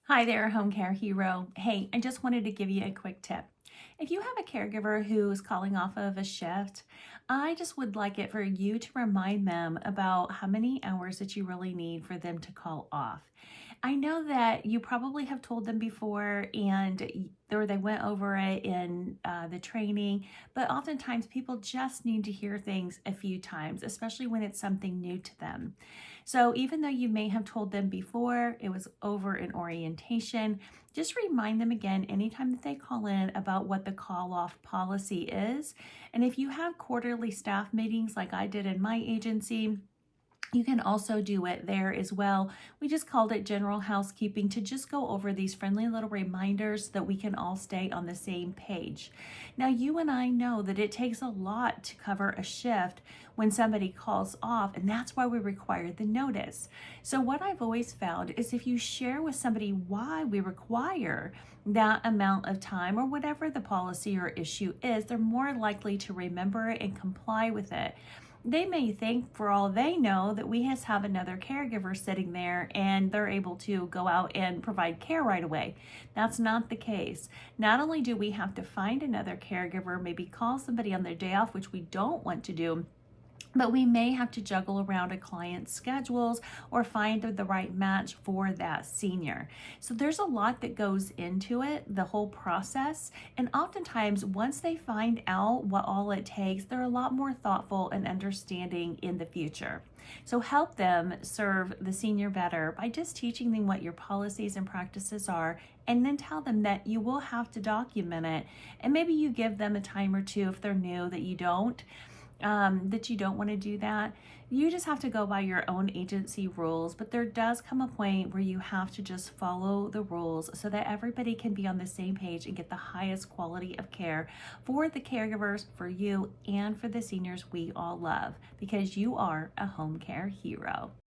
Hi there, home care hero. Hey, I just wanted to give you a quick tip. If you have a caregiver who's calling off of a shift, I just would like it for you to remind them about how many hours that you really need for them to call off. I know that you probably have told them before or they went over it in the training, but oftentimes people just need to hear things a few times, especially when it's something new to them. So even though you may have told them before, it was over in orientation, just remind them again anytime that they call in about what the call off policy is. And if you have quarterly staff meetings like I did in my agency, you can also do it there as well. We just called it general housekeeping to just go over these friendly little reminders so that we can all stay on the same page. Now, you and I know that it takes a lot to cover a shift when somebody calls off, and that's why we require the notice. So, what I've always found is if you share with somebody why we require that amount of time or whatever the policy or issue is, they're more likely to remember it and comply with it. They may think, for all they know, that we just have another caregiver sitting there and they're able to go out and provide care right away. That's not the case. Not only do we have to find another caregiver, maybe call somebody on their day off, which we don't want to do, but we may have to juggle around a client's schedules or find the right match for that senior. So there's a lot that goes into it, the whole process. And oftentimes, once they find out what all it takes, they're a lot more thoughtful and understanding in the future. So help them serve the senior better by just teaching them what your policies and practices are, and then tell them that you will have to document it. And maybe you give them a time or two if they're new that you don't want to do that. You just have to go by your own agency rules, but there does come a point where you have to just follow the rules so that everybody can be on the same page and get the highest quality of care for the caregivers, for you, and for the seniors we all love, because you are a home care hero.